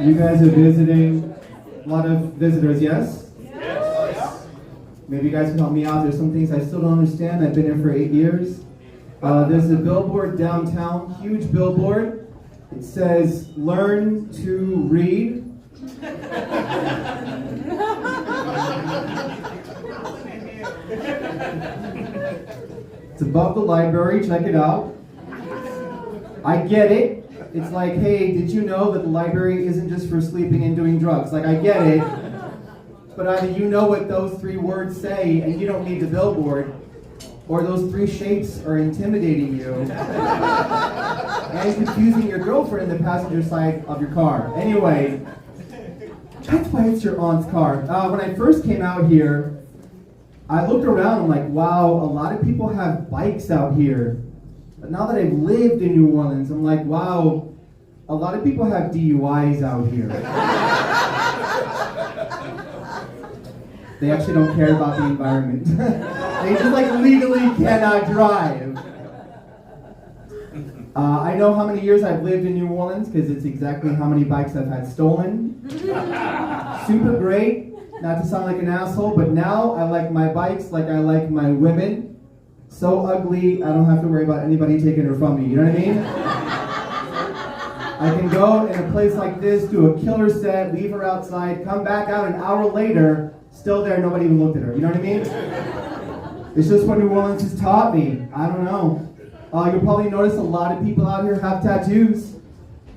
You guys are visiting, a lot of visitors, yes? Yes. Maybe you guys can help me out. There's some things I still don't understand. I've been here for 8 years. There's a billboard downtown, huge billboard. It says, learn to read. It's above the library, check it out. I get it. It's like, hey, did you know that the library isn't just for sleeping and doing drugs? Like, I get it. But either you know what those 3 words say and you don't need the billboard, or those 3 shapes are intimidating you and confusing your girlfriend in the passenger side of your car. Anyway, that's why it's your aunt's car. When I first came out here, I looked around and like, wow, a lot of people have bikes out here. But now that I've lived in New Orleans, I'm like, wow, a lot of people have DUIs out here. They actually don't care about the environment. They just like legally cannot drive. I know how many years I've lived in New Orleans because it's exactly how many bikes I've had stolen. Super great, not to sound like an asshole, but now I like my bikes like I like my women. So ugly, I don't have to worry about anybody taking her from me, you know what I mean? I can go in a place like this, do a killer set, leave her outside, come back out an hour later, still there, nobody even looked at her, you know what I mean? It's just what New Orleans has taught me. I don't know. You'll probably notice a lot of people out here have tattoos.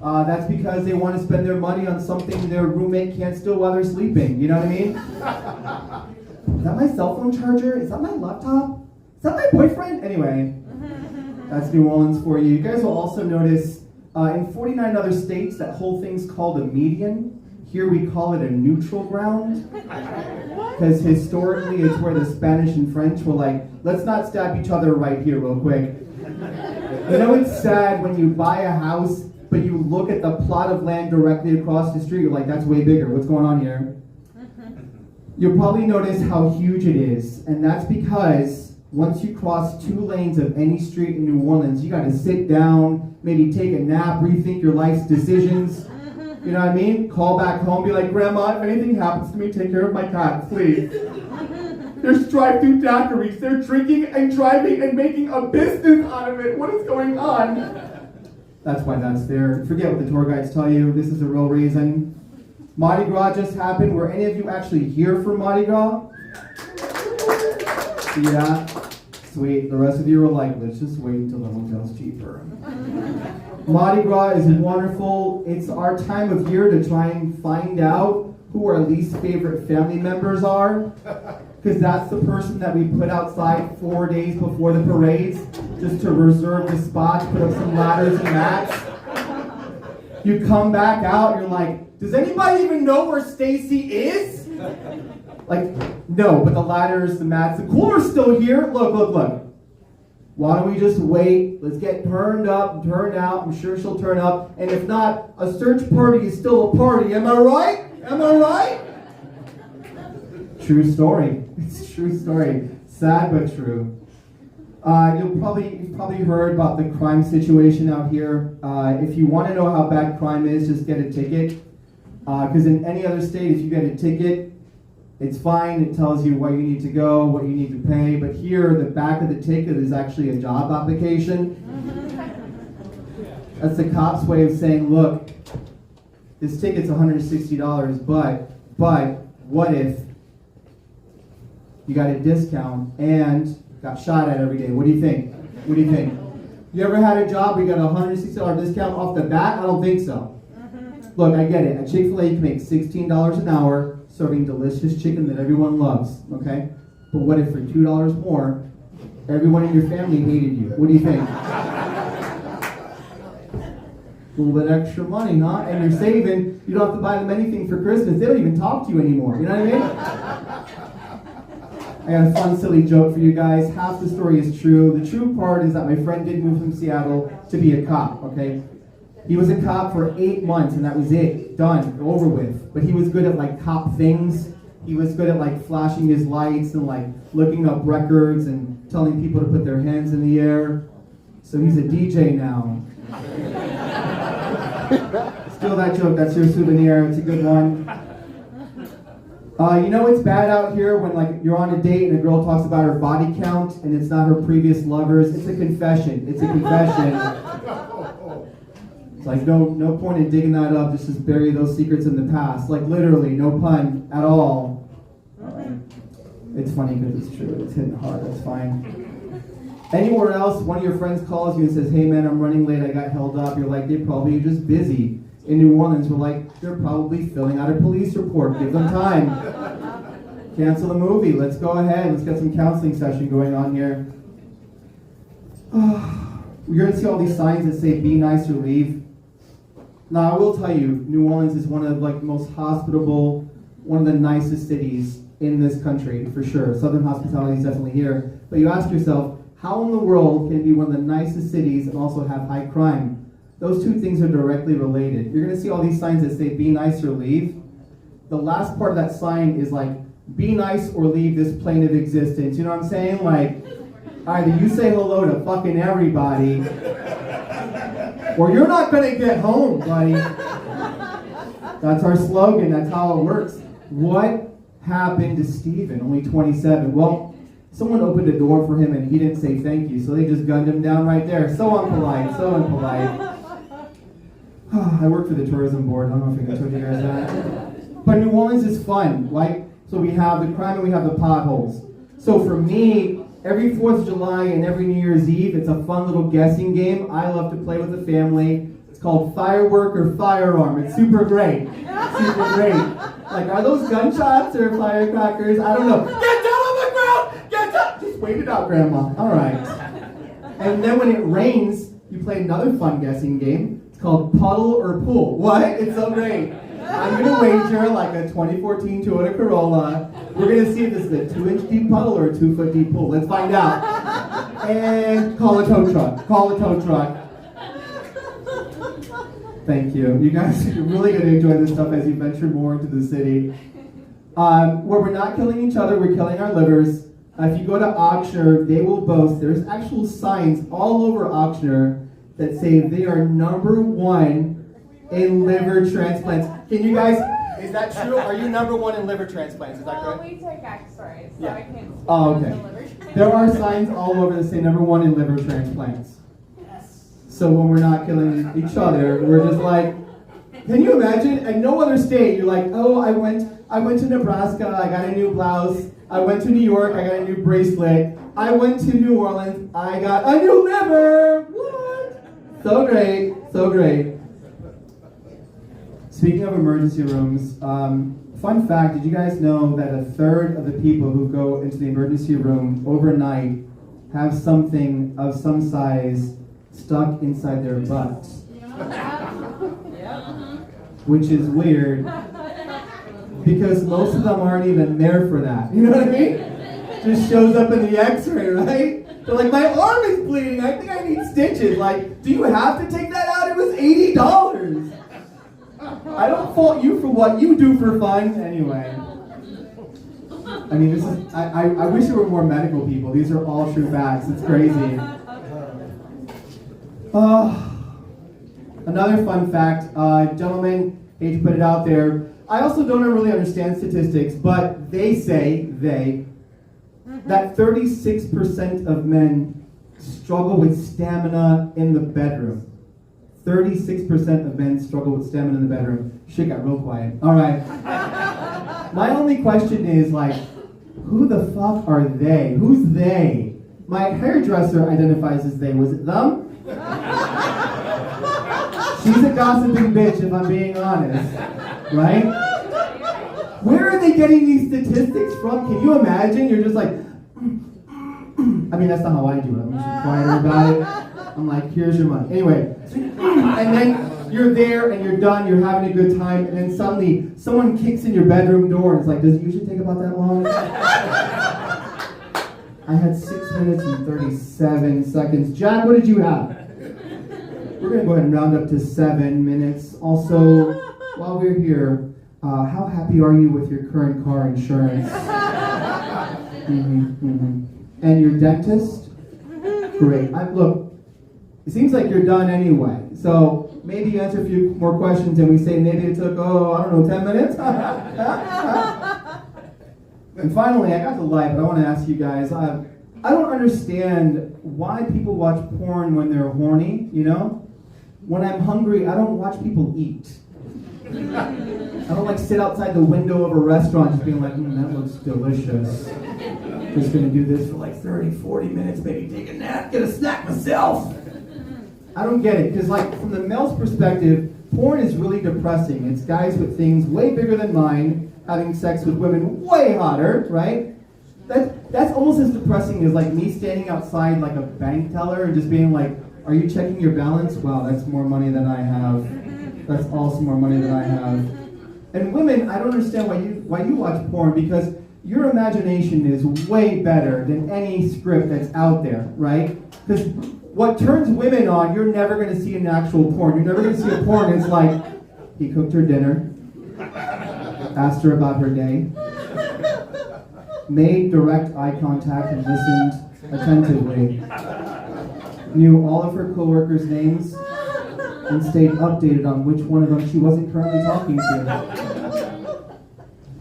That's because they want to spend their money on something their roommate can't steal while they're sleeping, you know what I mean? Is that my cell phone charger? Is that my laptop? Is that my boyfriend? Anyway, that's New Orleans for you. You guys will also notice in 49 other states that whole thing's called a median. Here we call it a neutral ground. Because historically it's where the Spanish and French were like, let's not stab each other right here real quick. You know it's sad when you buy a house, but you look at the plot of land directly across the street, you're like, that's way bigger. What's going on here? You'll probably notice how huge it is, and that's because once you cross 2 lanes of any street in New Orleans, you gotta sit down, maybe take a nap, rethink your life's decisions. You know what I mean? Call back home, be like, Grandma, if anything happens to me, take care of my cat, please. There's drive-through daiquiris. They're drinking and driving and making a business out of it. What is going on? That's why that's there. Forget what the tour guides tell you. This is the real reason. Mardi Gras just happened. Were any of you actually here for Mardi Gras? Yeah, sweet. The rest of you were like, let's just wait until the hotel's cheaper. Mardi Gras is wonderful. It's our time of year to try and find out who our least favorite family members are. Because that's the person that we put outside 4 days before the parades just to reserve the spots, put up some ladders and mats. You come back out, you're like, does anybody even know where Stacy is? Like, no, but the ladders, the mats, the cooler's still here. Look, look, look. Why don't we just wait? Let's get turned up and turned out. I'm sure she'll turn up. And if not, a search party is still a party. Am I right? Am I right? True story. It's a true story. Sad but true. You've probably heard about the crime situation out here. If you want to know how bad crime is, just get a ticket. Because in any other state, if you get a ticket, it's fine. It tells you where you need to go, what you need to pay. But here, the back of the ticket is actually a job application. That's the cop's way of saying, look, this ticket's $160, but what if you got a discount and got shot at every day? What do you think? What do you think? You ever had a job where you got a $160 discount off the bat? I don't think so. Look, I get it. At Chick-fil-A, you can make $16 an hour serving delicious chicken that everyone loves, okay? But what if for $2 more, everyone in your family hated you? What do you think? A little bit extra money, huh? And you're saving. You don't have to buy them anything for Christmas. They don't even talk to you anymore. You know what I mean? I got a fun, silly joke for you guys. Half the story is true. The true part is that my friend did move from Seattle to be a cop, okay? He was a cop for 8 months, and that was it. Done. Over with. But he was good at, like, cop things. He was good at, like, flashing his lights and, like, looking up records and telling people to put their hands in the air. So he's a DJ now. Steal that joke, that's your souvenir, it's a good one. You know it's bad out here when like you're on a date and a girl talks about her body count and it's not her previous lovers. It's a confession. It's a confession. It's like no point in digging that up. Just bury those secrets in the past. Like literally, no pun at all. It's funny because it's true. It's hitting hard. That's fine. Anywhere else, one of your friends calls you and says, "Hey man, I'm running late. I got held up." You're like, "They're probably just busy." In New Orleans, we're like, "They're probably filling out a police report. Give them time. Cancel the movie. Let's go ahead. Let's get some counseling session going on here." We're going to see all these signs that say, "Be nice or leave." Now, I will tell you, New Orleans is one of like the most hospitable, one of the nicest cities in this country, for sure. Southern hospitality is definitely here. But you ask yourself, how in the world can it be one of the nicest cities and also have high crime? Those two things are directly related. You're going to see all these signs that say, "Be nice or leave." The last part of that sign is like, "Be nice or leave this plane of existence." You know what I'm saying? Like, either you say hello to fucking everybody, or you're not going to get home, buddy. That's our slogan. That's how it works. What happened to Steven, only 27? Well, someone opened a door for him and he didn't say thank you, so they just gunned him down right there. So unpolite, so unpolite. I work for the tourism board. I don't know if I told you guys that. But New Orleans is fun, right? So we have the crime and we have the potholes. So for me, every 4th of July and every New Year's Eve, it's a fun little guessing game. I love to play with the family. It's called Firework or Firearm. It's super great. Super great. Like, are those gunshots or firecrackers? I don't know. Get down on the ground! Get down! Just wait it out, Grandma. All right. And then when it rains, you play another fun guessing game. It's called Puddle or Pool. What? It's so great. I'm going to wager like a 2014 Toyota Corolla. We're going to see if this is a 2-inch deep puddle or a 2-foot deep pool. Let's find out. And call a tow truck. Call a tow truck. Thank you. You guys are really going to enjoy this stuff as you venture more into the city. Where we're not killing each other, we're killing our livers. If you go to Auctioner, they will boast. There's actual signs all over Auctioner that say they are #1 in liver transplants. Can you guys, is that true? Are you #1 in liver transplants? Is that correct? We take X-rays, so Yeah. I can't speak Oh, on okay. the liver transplant. There are signs all over that say #1 in liver transplants. So when we're not killing each other, we're just like, can you imagine? At no other state, you're like, oh, I went to Nebraska, I got a new blouse. I went to New York, I got a new bracelet. I went to New Orleans, I got a new liver. What? So great, so great. Speaking of emergency rooms, fun fact, did you guys know that 1/3 of the people who go into the emergency room overnight have something of some size stuck inside their butt? Which is weird, because most of them aren't even there for that. You know what I mean? Just shows up in the x-ray, right? They're like, my arm is bleeding, I think I need stitches. Like, do you have to take that out? It was $80. I don't fault you for what you do for fun, anyway. I mean, this is, I wish there were more medical people. These are all true facts. It's crazy. Another fun fact, gentlemen, hate to put it out there. I also don't really understand statistics, but they say, that 36% of men struggle with stamina in the bedroom. 36% of men struggle with stamina in the bedroom. Shit got real quiet. All right. My only question is, like, who the fuck are they? Who's they? My hairdresser identifies as they. Was it them? She's a gossiping bitch, if I'm being honest. Right? Where are they getting these statistics from? Can you imagine? You're just like, I mean, that's not how I do it. I'm just quieter about it. I'm like, here's your money. Anyway, and then you're there and you're done, you're having a good time, and then suddenly someone kicks in your bedroom door and it's like, does it usually take about that long? I had 6 minutes and 37 seconds. Jack, what did you have? We're going to go ahead and round up to 7 minutes. Also, while we're here, how happy are you with your current car insurance? And your dentist? Great. Look, it seems like you're done anyway. So maybe you answer a few more questions and we say maybe it took, 10 minutes? And finally, I got to lie, but I want to ask you guys, I don't understand why people watch porn when they're horny, you know? When I'm hungry, I don't watch people eat. I don't like sit outside the window of a restaurant just being like, that looks delicious. Just gonna do this for like 30, 40 minutes, maybe take a nap, get a snack myself. I don't get it, because like from the male's perspective, porn is really depressing. It's guys with things way bigger than mine having sex with women way hotter, right? That's almost as depressing as like me standing outside like a bank teller and just being like, are you checking your balance? Wow, that's more money than I have. That's also more money than I have. And women, I don't understand why you watch porn, because your imagination is way better than any script that's out there, right? Because what turns women on, you're never going to see in actual porn. You're never going to see a porn that's like, he cooked her dinner, asked her about her day, made direct eye contact and listened attentively, knew all of her coworkers' names, and stayed updated on which one of them she wasn't currently talking to.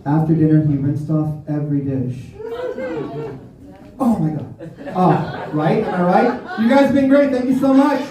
After dinner, he rinsed off every dish. Oh my God. Oh, right? Am I right? You guys have been great. Thank you so much.